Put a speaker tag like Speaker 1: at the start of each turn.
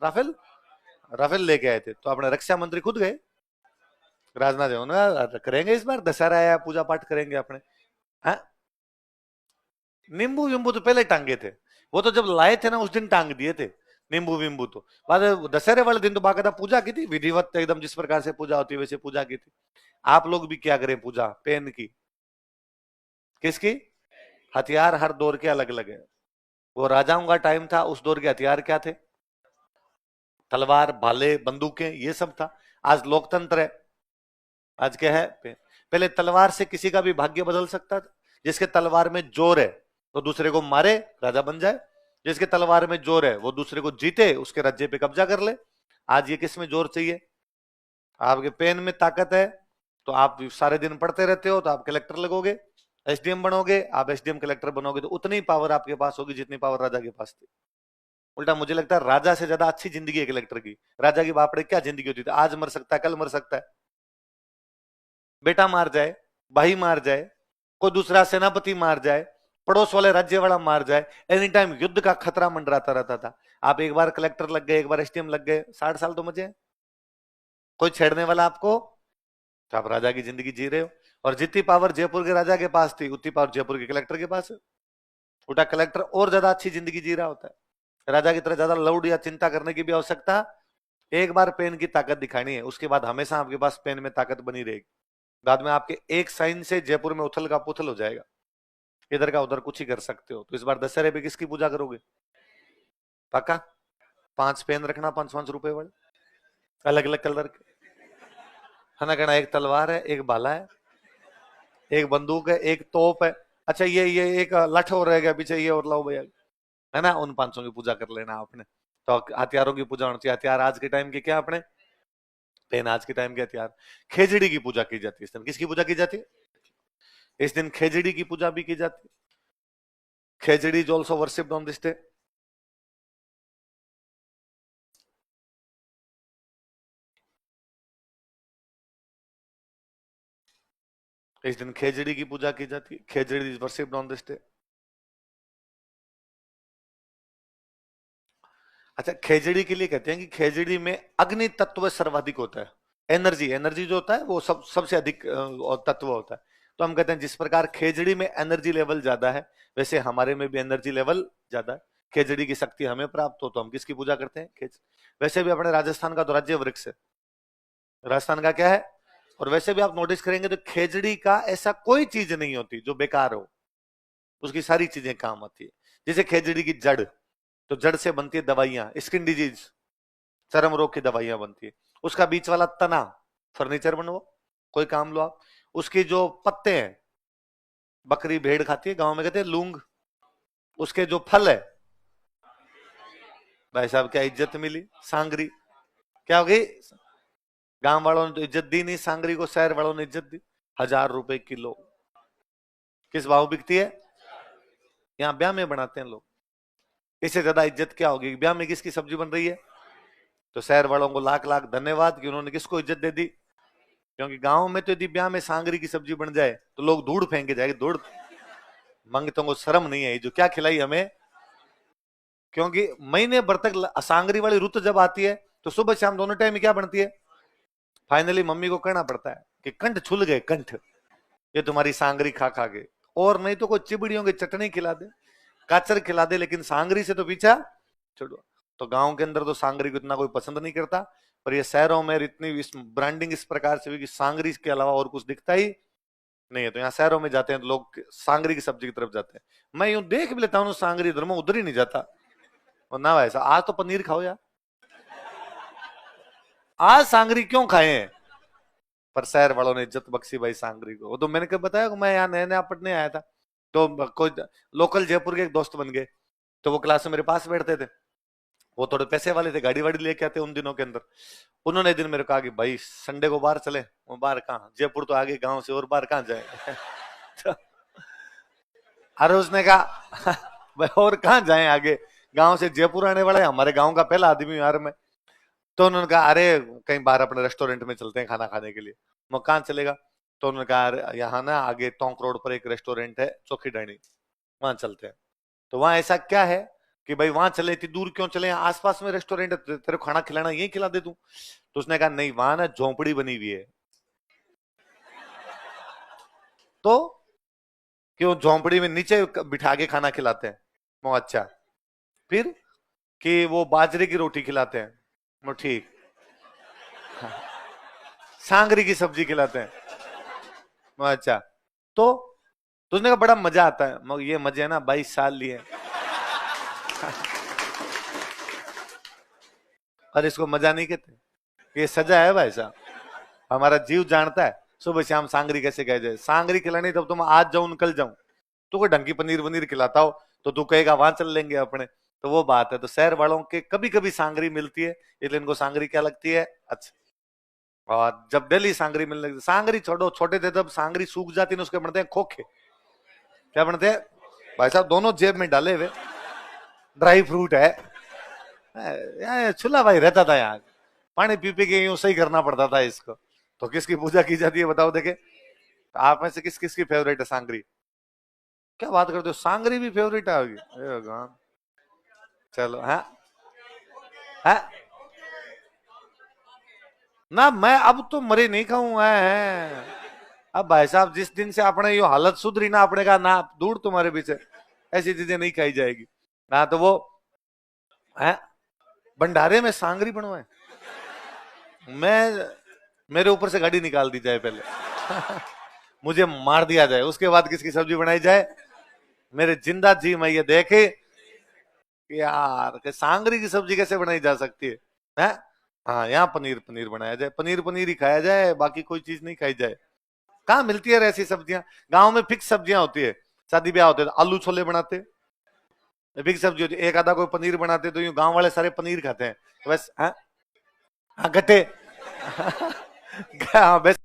Speaker 1: Rafale, Rafale लेके आए थे। तो अपने रक्षा मंत्री खुद गए, राजनाथ जी, उन्होंने करेंगे इस बार दशहरा आया, पूजा पाठ करेंगे अपने। हाँ? नींबू विंबू तो पहले टांगे थे, वो तो जब लाए थे ना उस दिन टांग दिए थे नींबू विंबू तो। बाद दशहरे वाले दिन तो बाकायदा पूजा की थी, विधिवत एकदम जिस प्रकार से पूजा होती है वैसे पूजा की थी। आप लोग भी क्या करें पूजा, पेन की, किसकी? हथियार हर दौर के अलग अलग है। वो राजाओं का टाइम था, उस दौर के हथियार क्या थे? तलवार, भाले, बंदूकें, ये सब था। आज लोकतंत्र है, आज क्या है? पहले तलवार से किसी का भी भाग्य बदल सकता था। जिसके तलवार में जोर है तो दूसरे को मारे, राजा बन जाए। जिसके तलवार में जोर है वो दूसरे को जीते, उसके राज्य पे कब्जा कर ले। आज ये किस में जोर चाहिए? आपके पेन में ताकत है तो आप सारे दिन पढ़ते रहते हो तो आप कलेक्टर लगोगे, एसडीएम बनोगे, आप एसडीएम कलेक्टर बनोगे तो उतनी पावर आपके पास होगी जितनी पावर राजा के पास थी। उल्टा मुझे लगता है राजा से ज्यादा अच्छी जिंदगी है कलेक्टर की। राजा की बापड़े क्या जिंदगी होती थी, आज मर सकता है, कल मर सकता है, बेटा मार जाए, भाई मार जाए, कोई दूसरा सेनापति मार जाए, पड़ोस वाले राज्य वाला मार जाए, एनी टाइम युद्ध का खतरा मंडराता रहता था। आप एक बार कलेक्टर लग गए, एक बार एसडीएम लग गए, 60 साल तो मजे हैं। कोई छेड़ने वाला आपको, तो आप राजा की जिंदगी जी रहे हो। और जितनी पावर जयपुर के राजा के पास थी उतनी पावर जयपुर के कलेक्टर के पास है। उल्टा कलेक्टर और ज्यादा अच्छी जिंदगी जी रहा होता है। राजा की तरह ज्यादा लौड या चिंता करने की भी आवश्यकता, एक बार पेन की ताकत दिखानी है उसके बाद हमेशा आपके पास पेन में ताकत बनी रहेगी। बाद में आपके एक साइन से जयपुर में उथल का पुथल हो जाएगा, इधर का उधर कुछ ही कर सकते हो। तो इस बार दशहरे पे किसकी पूजा करोगे? पक्का? 5 पेन रखना, 5-5 रुपए वाले, अलग अलग कलर के, है ना? कहना एक तलवार है, एक भाला है, एक बंदूक है, एक तोप है। अच्छा ये एक लठ और रह गया पीछे, ये और लाओ भैया, है ना? उन 500 की पूजा कर लेना आपने। तो हथियारों की पूजा होनी चाहिए। हथियार आज के टाइम के क्या अपने? पेन आज के टाइम के हथियार। खेजड़ी की पूजा की जाती है इस दिन। किसकी पूजा की जाती है? इस दिन खेजड़ी की पूजा भी की जाती है। Khejri is also worshipped on this day. इस दिन खेजड़ी की पूजा की जाती है, khejri is worshipped on this day. अच्छा, खेजड़ी के लिए कहते हैं कि खेजड़ी में अग्नि तत्व सर्वाधिक होता है। एनर्जी, एनर्जी जो होता है वो सबसे अधिक तत्व होता है। तो हम कहते हैं जिस प्रकार खेजड़ी में एनर्जी लेवल ज्यादा है वैसे हमारे में भी एनर्जी लेवल ज्यादा है। खेजड़ी की शक्ति हमें प्राप्त हो तो हम किसकी पूजा करते हैं? खेज। वैसे भी अपने राजस्थान का तो राज्य वृक्ष है, राजस्थान का क्या है? और वैसे भी आप नोटिस करेंगे तो खेजड़ी का ऐसा कोई चीज नहीं होती जो बेकार हो, उसकी सारी चीजें काम आती है। जैसे खेजड़ी की जड़, तो जड़ से बनती है दवाइयां, स्किन डिजीज, चर्म रोग की दवाइयां बनती है। उसका बीच वाला तना, फर्नीचर बनवाओ, कोई काम लो आप। उसके जो पत्ते हैं, बकरी भेड़ खाती है, गांव में कहते हैं लूंग। उसके जो फल है, भाई साहब क्या इज्जत मिली, सांगरी। क्या हो गई? गांव वालों ने तो इज्जत दी नहीं सांगरी को, शहर वालों ने इज्जत दी। 1000 रुपए किलो। किस भाव बिकती है? यहाँ ब्याह में बनाते हैं लोग। इससे ज्यादा इज्जत क्या होगी? ब्याह में किसकी सब्जी बन रही है? तो शहर वालों को लाख लाख धन्यवाद कि उन्होंने किसको इज्जत दे दी। क्योंकि गांव में तो यदि ब्याह में सांगरी की सब्जी बन जाए तो लोग धूड़ फेंके जाएंगे, धूड़। मंगतों को शर्म नहीं है जो क्या खिलाई हमें। क्योंकि महीने भर तक सांगरी वाली रुत जब आती है तो सुबह शाम दोनों टाइम में क्या बनती है? फाइनली मम्मी को कहना पड़ता है कि कंठ छुल गए कंठ, ये तुम्हारी सांगरी खा खा के। और नहीं तो कोई चिबड़ियों की चटनी खिला दे, काचर खिला दे, लेकिन सांगरी से तो पीछा छोड़ो। तो गांव के अंदर तो सांगरी को इतना कोई पसंद नहीं करता, पर ये शहरों में इतनी इस ब्रांडिंग इस प्रकार से हुई कि सांगरी के अलावा और कुछ दिखता ही नहीं है। तो यहाँ शहरों में जाते हैं तो लोग सांगरी की सब्जी की तरफ जाते हैं। मैं यूं देख भी लेता हूँ सांगरी, इधर में उधर ही नहीं जाता। और ना वैसा आज तो पनीर खाओ यार, आज सांगरी क्यों खाए हैं? पर शहर वालों ने इज्जत बख्शी भाई सांगरी को। वो तो मैंने कब बताया कि मैं यहाँ नया नया पढ़ने आया था, तो कोई लोकल जयपुर के एक दोस्त बन गए। तो वो क्लास में मेरे पास बैठते थे, वो थोड़े पैसे वाले थे, गाड़ी वाड़ी लेके आते उन दिनों के अंदर। उन्होंने एक दिन मेरे को कहा कि भाई संडे को बाहर चले। वो बाहर कहाँ, जयपुर तो आगे गांव से, और बाहर कहाँ जाए? तो अरे उसने कहा भाई और कहाँ जाए आगे, गांव से जयपुर आने वाला है, हमारे गांव का पहला आदमी हूँ यार मैं। तो उन्होंने कहा अरे कहीं बाहर अपने रेस्टोरेंट में चलते हैं खाना खाने के लिए। मैं कहाँ चलेगा? तो उन्होंने कहा "अरे, यहाँ ना आगे टोंक रोड पर एक रेस्टोरेंट है चौकी डाइनिंग, वहां चलते हैं। तो वहां ऐसा क्या है कि भाई वहां चले, इतनी दूर क्यों चले, आसपास में रेस्टोरेंट है, तेरे को खाना खिलाना यही खिला दे तू। तो उसने कहा नहीं, वहां ना झोंपड़ी बनी हुई है। तो क्यों, झोंपड़ी में नीचे बिठा के खाना खिलाते हैं। वो अच्छा। फिर कि वो बाजरे की रोटी खिलाते हैं। वो ठीक। सांगरी की सब्जी खिलाते हैं। वो अच्छा। तो उसने कहा बड़ा मजा आता है। ये मजे है ना 22 साल लिए। और इसको मजा नहीं कहते, ये सजा है भाई साहब। हमारा जीव जानता है सुबह शाम सांगरी कैसे कह जाए। सांगरी खिलानी तब तुम आज जाऊं कल जाऊं, तो कोई ढंग की पनीर वनीर खिलाता हो तो तू कहेगा वहां चल लेंगे अपने। तो वो बात है। तो शहर वालों के कभी कभी सांगरी मिलती है, इसलिए इनको सांगरी क्या लगती है, अच्छा। और जब डेली सांगरी मिलने लगती, सांगरी छोड़ो, छोटे थे तब सांगरी सूख जाती है, उसके बनते हैं खोखे। क्या बनते हैं भाई साहब, दोनों जेब में डाले हुए, ड्राई फ्रूट है। छुला भाई रहता था यहाँ, पानी पी पी के यूं सही करना पड़ता था इसको। तो किसकी पूजा की जाती है बताओ देखे। आप में से किस किस की फेवरेट है सांगरी? क्या बात करते हो, सांगरी भी फेवरेट है? भगवान। चलो हाँ। हाँ ना, मैं अब तो मरे नहीं खाऊंगा है। अब भाई साहब जिस दिन से अपने यो हालत सुधरी ना, अपने का ना दूर तुम्हारे पीछे ऐसी चीजें नहीं खाई जाएगी ना। तो वो है भंडारे में सांगरी बनवाए, मैं, मेरे ऊपर से गाड़ी निकाल दी जाए पहले। मुझे मार दिया जाए, उसके बाद किसकी सब्जी बनाई जाए। मेरे जिंदा जी मैं ये देखे कि यार कि सांगरी की सब्जी कैसे बनाई जा सकती है? हाँ यहाँ पनीर पनीर बनाया जाए, पनीर पनीर ही खाया जाए, बाकी कोई चीज नहीं खाई जाए। कहाँ मिलती है ऐसी सब्जियां? गांव में फिक्स सब्जियां होती है, शादी ब्याह होते हैं तो आलू छोले बनाते, फिक्स सब्जी होती है। एक आधा कोई पनीर बनाते तो यूं गांव वाले सारे पनीर खाते हैं बस। हाँ हाँ गट्टे। हाँ बस।